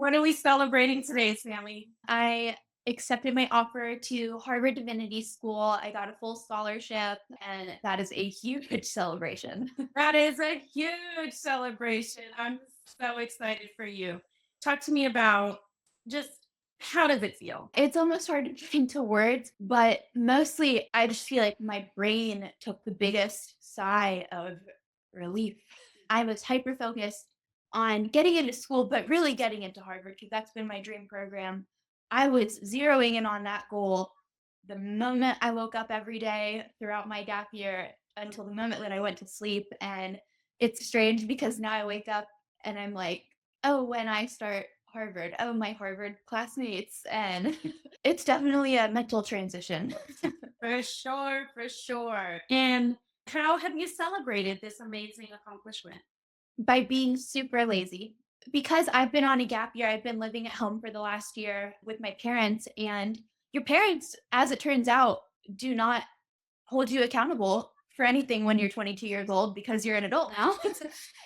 What are we celebrating today, Sami? I accepted my offer to Harvard Divinity School. I got a full scholarship, and that is a huge celebration. That is a huge celebration. I'm so excited for you. Talk to me about just how does it feel? It's almost hard to put into words, but mostly I just feel like my brain took the biggest sigh of relief. I was hyper focused on getting into school, but really getting into Harvard because that's been my dream program. I was zeroing in on that goal the moment I woke up every day throughout my gap year until the moment that I went to sleep. And it's strange because now I wake up and I'm like, oh, when I start Harvard, oh, my Harvard classmates. And it's definitely a mental transition. For sure, for sure. And how have you celebrated this amazing accomplishment? By being super lazy. Because I've been on a gap year, I've been living at home for the last year with my parents, and your parents, as it turns out, do not hold you accountable for anything when you're 22 years old because you're an adult now.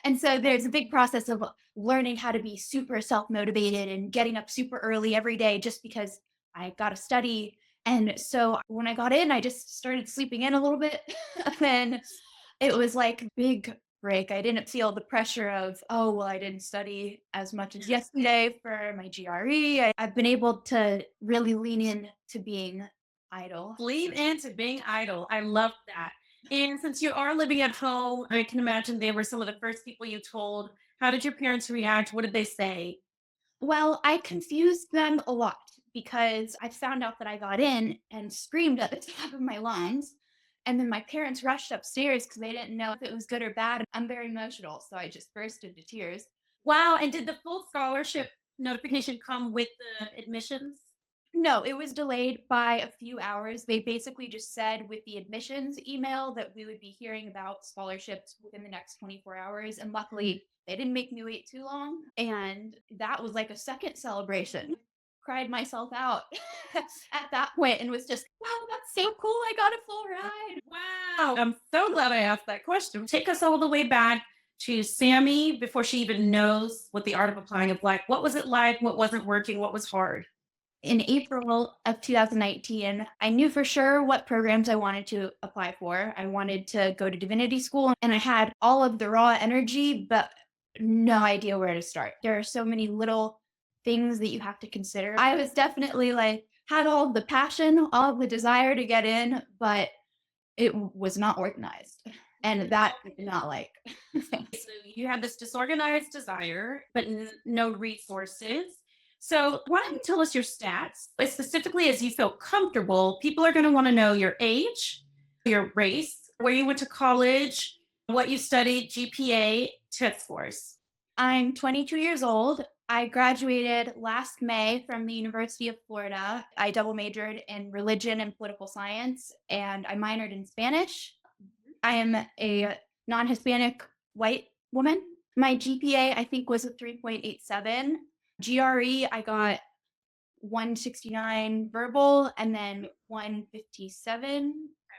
And so there's a big process of learning how to be super self motivated and getting up super early every day just because I got to study. And so when I got in, I just started sleeping in a little bit. And then it was like a big break. I didn't feel the pressure of, oh, well, I didn't study as much as yesterday for my GRE. I've been able to really lean in to being idle. Lean into being idle. I love that. And since you are living at home, I can imagine they were some of the first people you told. How did your parents react? What did they say? Well, I confused them a lot because I found out that I got in and screamed at the top of my lungs. And then my parents rushed upstairs because they didn't know if it was good or bad. I'm very emotional, so I just burst into tears. Wow. And did the full scholarship notification come with the admissions? No, it was delayed by a few hours. They basically just said with the admissions email that we would be hearing about scholarships within the next 24 hours. And luckily, they didn't make me wait too long. And that was like a second celebration. Cried myself out at that point and was just, wow, that's so cool. I got a full ride. Wow. I'm so glad I asked that question. Take us all the way back to Sammy before she even knows what the art of applying is like. What was it like? What wasn't working? What was hard? In April of 2019, I knew for sure what programs I wanted to apply for. I wanted to go to Divinity School, and I had all of the raw energy, but no idea where to start. There are so many little things that you have to consider. I was definitely like, had all the passion, all the desire to get in, but was not organized. And that I did not like. So you had this disorganized desire, but no resources. So why don't you tell us your stats? But specifically, as you feel comfortable, people are going to want to know your age, your race, where you went to college, what you studied, GPA, test scores. I'm 22 years old. I graduated last May from the University of Florida. I double majored in religion and political science, and I minored in Spanish. I am a non Hispanic white woman. My GPA, I think, was a 3.87. GRE, I got 169 verbal and then 157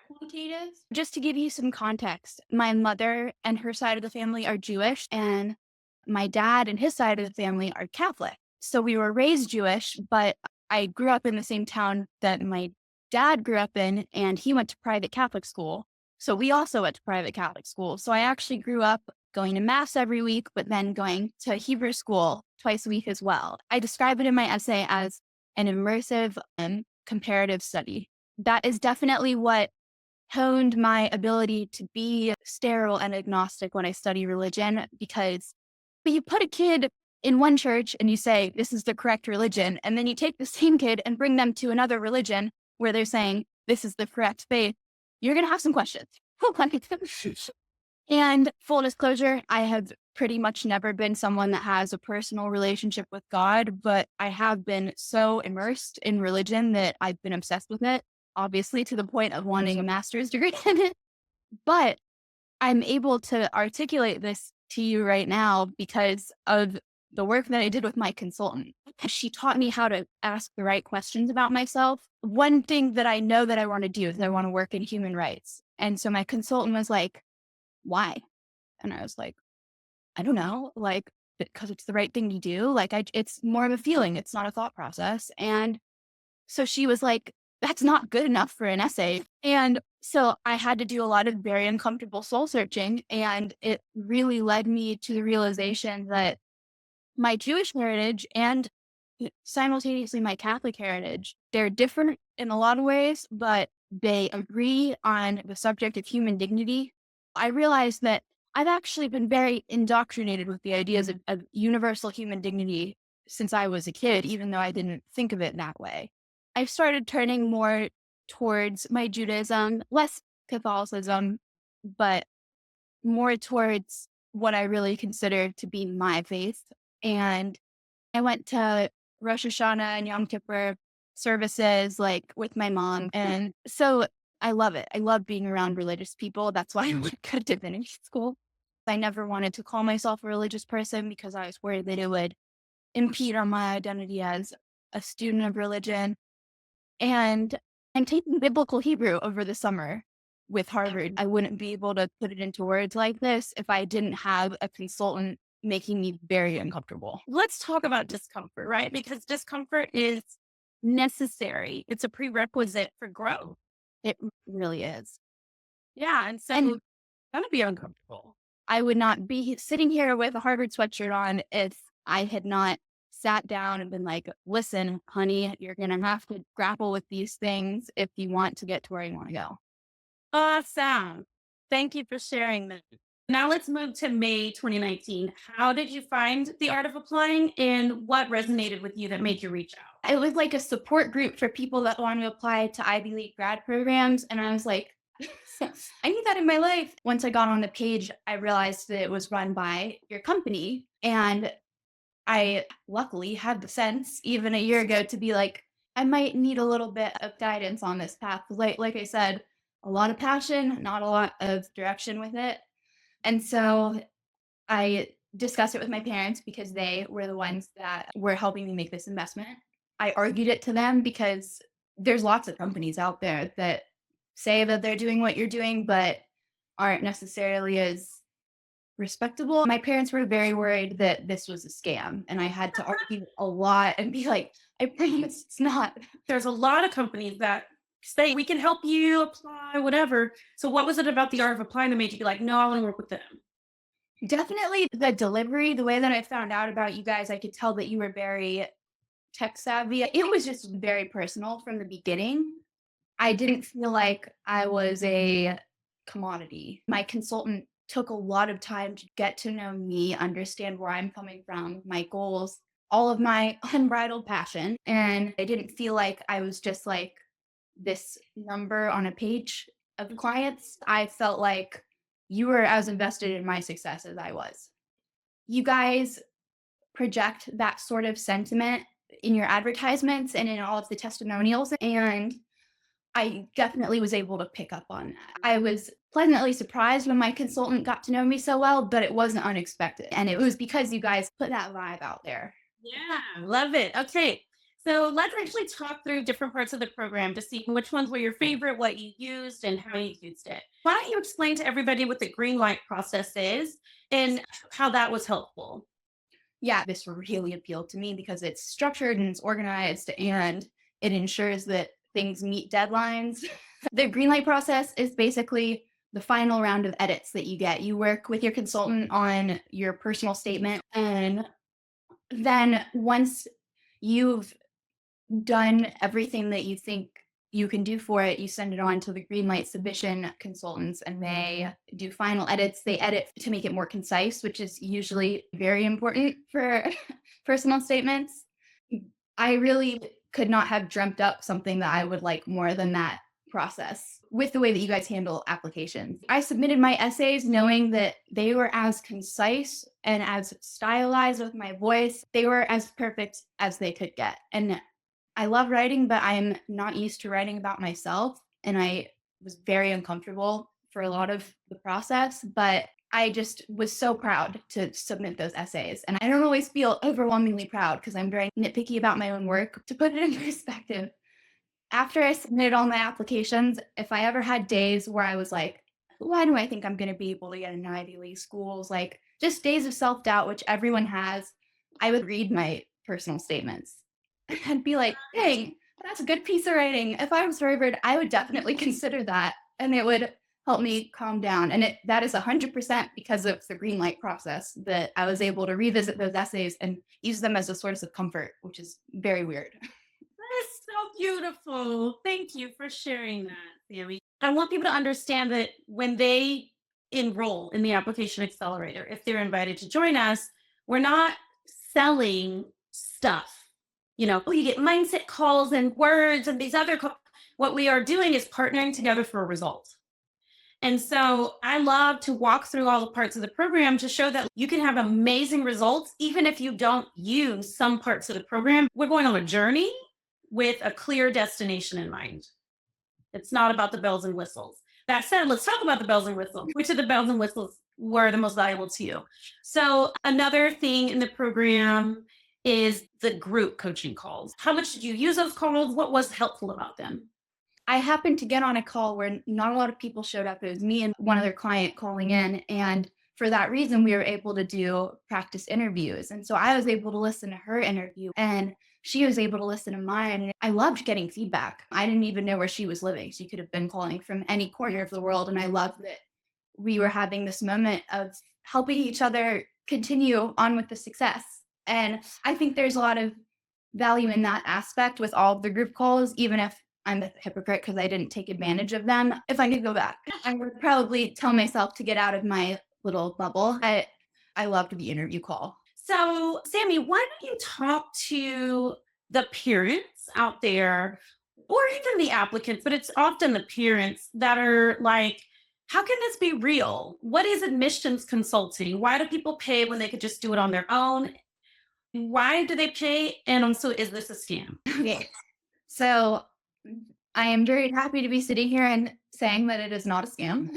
quantitative. Just to give you some context, my mother and her side of the family are Jewish, and my dad and his side of the family are Catholic. So we were raised Jewish, but I grew up in the same town that my dad grew up in, and he went to private Catholic school. So we also went to private Catholic school. So I actually grew up going to mass every week, but then going to Hebrew school twice a week as well. I describe it in my essay as an immersive comparative study. That is definitely what honed my ability to be sterile and agnostic when I study religion, because but you put a kid in one church and you say, this is the correct religion. And then you take the same kid and bring them to another religion where they're saying, this is the correct faith. You're going to have some questions. And full disclosure, I have pretty much never been someone that has a personal relationship with God, but I have been so immersed in religion that I've been obsessed with it, obviously to the point of wanting a master's degree in it. But I'm able to articulate this to you right now because of the work that I did with my consultant. She taught me how to ask the right questions about myself. One thing that I know that I want to do is I want to work in human rights. And so my consultant was like, why? And I was like, I don't know. Like, because it's the right thing to do. Like it's more of a feeling. It's not a thought process. And so she was like, that's not good enough for an essay. And so I had to do a lot of very uncomfortable soul searching. And it really led me to the realization that my Jewish heritage and simultaneously my Catholic heritage, they're different in a lot of ways, but they agree on the subject of human dignity. I realized that I've actually been very indoctrinated with the ideas of universal human dignity since I was a kid, even though I didn't think of it that way. I've started turning more towards my Judaism, less Catholicism, but more towards what I really consider to be my faith. And I went to Rosh Hashanah and Yom Kippur services like with my mom. And so I love it. I love being around religious people. That's why I went to divinity school. I never wanted to call myself a religious person because I was worried that it would impede on my identity as a student of religion. And I'm taking biblical Hebrew over the summer with Harvard. I wouldn't be able to put it into words like this if I didn't have a consultant making me very uncomfortable. Let's talk about discomfort, right? Because discomfort is necessary. It's a prerequisite for growth. It really is. Yeah. And so And it's gonna be uncomfortable. I would not be sitting here with a Harvard sweatshirt on if I had not sat down and been like, listen, honey, you're going to have to grapple with these things if you want to get to where you want to go. Awesome. Thank you for sharing that. Now let's move to May 2019. How did you find the art of applying and what resonated with you that made you reach out? It was like a support group for people that want to apply to Ivy League grad programs. And I was like, I need that in my life. Once I got on the page, I realized that it was run by your company. And I luckily had the sense even a year ago to be like, I might need a little bit of guidance on this path. Like I said, a lot of passion, not a lot of direction with it. And so I discussed it with my parents because they were the ones that were helping me make this investment. I argued it to them because there's lots of companies out there that say that they're doing what you're doing, but aren't necessarily as respectable. My parents were very worried that this was a scam, and I had to argue a lot and be like, I promise it's not. There's a lot of companies that say we can help you apply, whatever. So what was it about the art of applying that made you be like, no, I want to work with them? Definitely the delivery, the way that I found out about you guys, I could tell that you were very tech savvy. It was just very personal from the beginning. I didn't feel like I was a commodity. My consultant took a lot of time to get to know me, understand where I'm coming from, my goals, all of my unbridled passion. And I didn't feel like I was just like this number on a page of clients. I felt like you were as invested in my success as I was. You guys project that sort of sentiment in your advertisements and in all of the testimonials. And I definitely was able to pick up on that. I was pleasantly surprised when my consultant got to know me so well, but it wasn't unexpected. And it was because you guys put that vibe out there. Yeah, love it. Okay. So let's actually talk through different parts of the program to see which ones were your favorite, what you used, and how you used it. Why don't you explain to everybody what the green light process is and how that was helpful? Yeah, this really appealed to me because it's structured and it's organized and it ensures that things meet deadlines. The green light process is basically the final round of edits that you get. You work with your consultant on your personal statement, and then once you've done everything that you think you can do for it, you send it on to the green light submission consultants and they do final edits. They edit to make it more concise, which is usually very important for personal statements. I really could not have dreamt up something that I would like more than that process with the way that you guys handle applications. I submitted my essays knowing that they were as concise and as stylized with my voice. They were as perfect as they could get. And I love writing, but I'm not used to writing about myself. And I was very uncomfortable for a lot of the process, but I just was so proud to submit those essays. And I don't always feel overwhelmingly proud because I'm very nitpicky about my own work. To put it in perspective, after I submitted all my applications, if I ever had days where I was like, why do I think I'm going to be able to get into Ivy League schools? Like, just days of self-doubt, which everyone has, I would read my personal statements and be like, dang, that's a good piece of writing. If I was Harvard, I would definitely consider that. And it would help me calm down. And that is 100% because of the green light process that I was able to revisit those essays and use them as a source of comfort, which is very weird. That is so beautiful. Thank you for sharing that, Sammy. I want people to understand that when they enroll in the application accelerator, if they're invited to join us, we're not selling stuff. Oh, you get mindset calls and words and these other what we are doing is partnering together for a result. And so I love to walk through all the parts of the program to show that you can have amazing results, even if you don't use some parts of the program. We're going on a journey with a clear destination in mind. It's not about the bells and whistles. That said, let's talk about the bells and whistles. Which of the bells and whistles were the most valuable to you? So another thing in the program is the group coaching calls. How much did you use those calls? What was helpful about them? I happened to get on a call where not a lot of people showed up. It was me and one other client calling in. And for that reason, we were able to do practice interviews. And so I was able to listen to her interview and she was able to listen to mine. And I loved getting feedback. I didn't even know where she was living. She could have been calling from any corner of the world. And I loved that we were having this moment of helping each other continue on with the success. And I think there's a lot of value in that aspect with all of the group calls, even if I'm a hypocrite because I didn't take advantage of them. If I could go back, I would probably tell myself to get out of my little bubble. I loved the interview call. So, Sammy, why don't you talk to the parents out there or even the applicants, but it's often the parents that are like, how can this be real? What is admissions consulting? Why do people pay when they could just do it on their own? Why do they pay? And also, is this a scam? Okay. So I am very happy to be sitting here and saying that it is not a scam.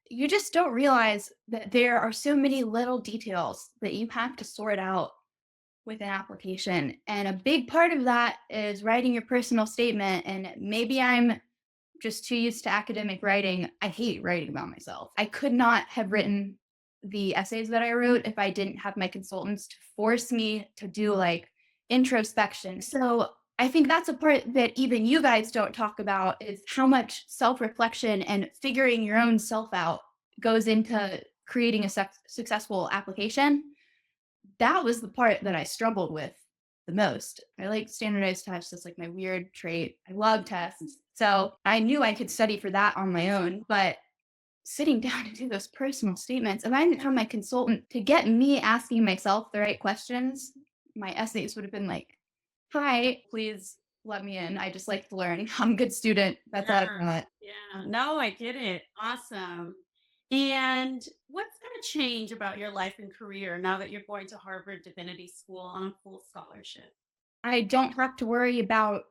You just don't realize that there are so many little details that you have to sort out with an application. And a big part of that is writing your personal statement. And maybe I'm just too used to academic writing. I hate writing about myself. I could not have written the essays that I wrote if I didn't have my consultants to force me to do like introspection. So I think that's a part that even you guys don't talk about is how much self-reflection and figuring your own self out goes into creating a successful application. That was the part that I struggled with the most. I like standardized tests. It's like my weird trait. I love tests. So I knew I could study for that on my own, but sitting down to do those personal statements, if I didn't have my consultant to get me asking myself the right questions, my essays would have been like, hi, please let me in. I just like to learn. I'm a good student. That's out of that. Yeah, no, I get it. Awesome. And what's going to change about your life and career now that you're going to Harvard Divinity School on a full scholarship? I don't have to worry about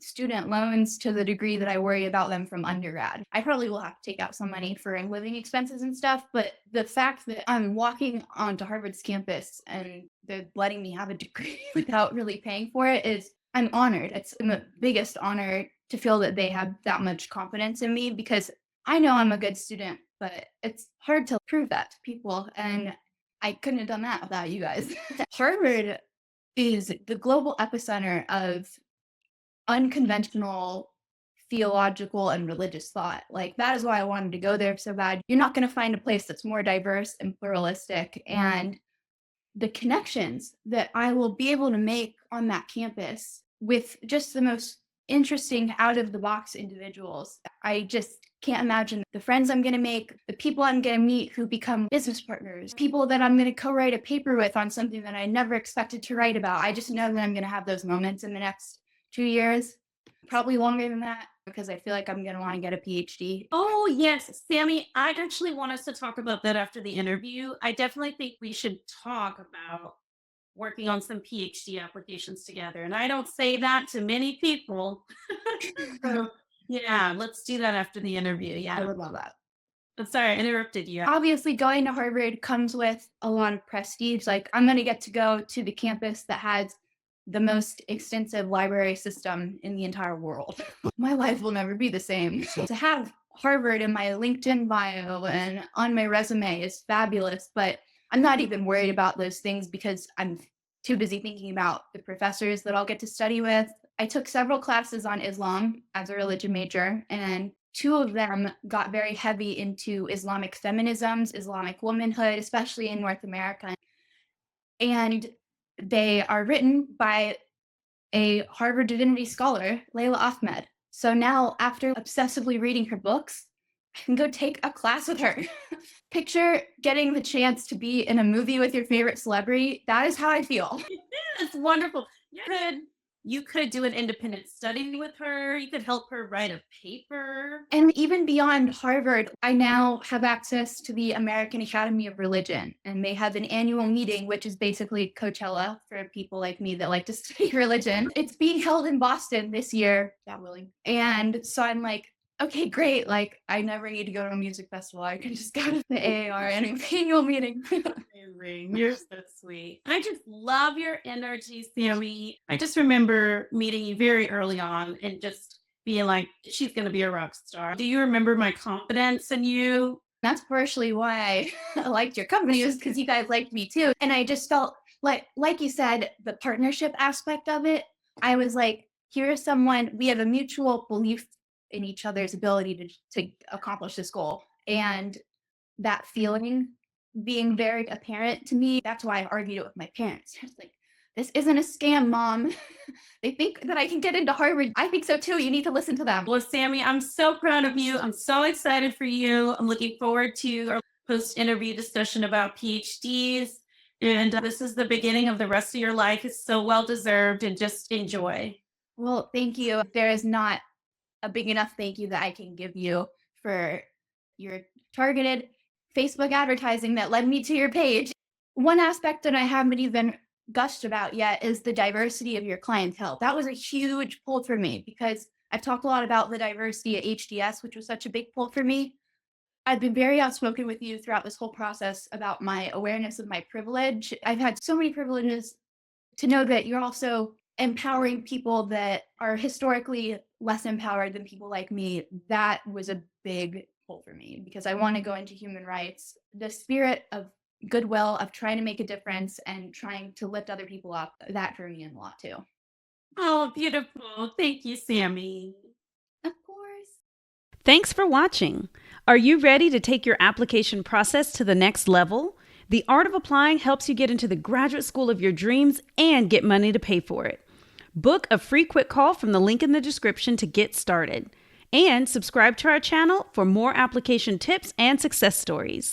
student loans to the degree that I worry about them from undergrad. I probably will have to take out some money for living expenses and stuff, but the fact that I'm walking onto Harvard's campus and they're letting me have a degree without really paying for it is, I'm honored. It's the biggest honor to feel that they have that much confidence in me because I know I'm a good student, but it's hard to prove that to people. And I couldn't have done that without you guys. Harvard is the global epicenter of unconventional theological and religious thought. Like that is why I wanted to go there so bad. You're not going to find a place that's more diverse and pluralistic. And the connections that I will be able to make on that campus with just the most interesting out of the box individuals. I just can't imagine the friends I'm going to make, the people I'm going to meet who become business partners, people that I'm going to co-write a paper with on something that I never expected to write about. I just know that I'm going to have those moments in the next 2 years, probably longer than that, because I feel like I'm going to want to get a PhD. Oh, yes, Sammy, I actually want us to talk about that after the interview. I definitely think we should talk about working on some PhD applications together. And I don't say that to many people. So, yeah, let's do that after the interview. I Yeah. would love that. I'm sorry, I interrupted you. Obviously, going to Harvard comes with a lot of prestige. Like, I'm going to get to go to the campus that has the most extensive library system in the entire world. My life will never be the same. To have Harvard in my LinkedIn bio and on my resume is fabulous, but I'm not even worried about those things because I'm too busy thinking about the professors that I'll get to study with. I took several classes on Islam as a religion major, and two of them got very heavy into Islamic feminisms, Islamic womanhood, especially in North America. And they are written by a Harvard Divinity Scholar, Layla Ahmed. So now, after obsessively reading her books, I can go take a class with her. Picture getting the chance to be in a movie with your favorite celebrity. That is how I feel. It's wonderful. You could do an independent study with her. You could help her write a paper. And even beyond Harvard, I now have access to the American Academy of Religion, and they have an annual meeting, which is basically Coachella for people like me that like to study religion. It's being held in Boston this year, God willing. And so I'm like, okay, great. Like, I never need to go to a music festival. I can just go to the AAR annual meeting. Amazing. You're so sweet. I just love your energy, Sami. I just remember meeting you very early on and just being like, she's going to be a rock star. Do you remember my confidence in you? That's partially why I liked your company, is because you guys liked me too. And I just felt like you said, the partnership aspect of it, I was like, here's someone, we have a mutual belief in each other's ability to accomplish this goal. And that feeling being very apparent to me, that's why I argued it with my parents. I was like, this isn't a scam, Mom. They think that I can get into Harvard. I think so too. You need to listen to them. Well, Sami, I'm so proud of you. I'm so excited for you. I'm looking forward to our post-interview discussion about PhDs. And this is the beginning of the rest of your life. It's so well-deserved, and just enjoy. Well, thank you. There is not a big enough thank you that I can give you for your targeted Facebook advertising that led me to your page. One aspect that I haven't even gushed about yet is the diversity of your clientele. That was a huge pull for me because I've talked a lot about the diversity at HDS, which was such a big pull for me. I've been very outspoken with you throughout this whole process about my awareness of my privilege. I've had so many privileges to know that you're also empowering people that are historically less empowered than people like me. That was a big pull for me because I want to go into human rights. The spirit of goodwill, of trying to make a difference and trying to lift other people up, that drew me in a lot too. Oh, beautiful. Thank you, Sami. Of course. Thanks for watching. Are you ready to take your application process to the next level? The Art of Applying helps you get into the graduate school of your dreams and get money to pay for it. Book a free quick call from the link in the description to get started. And subscribe to our channel for more application tips and success stories.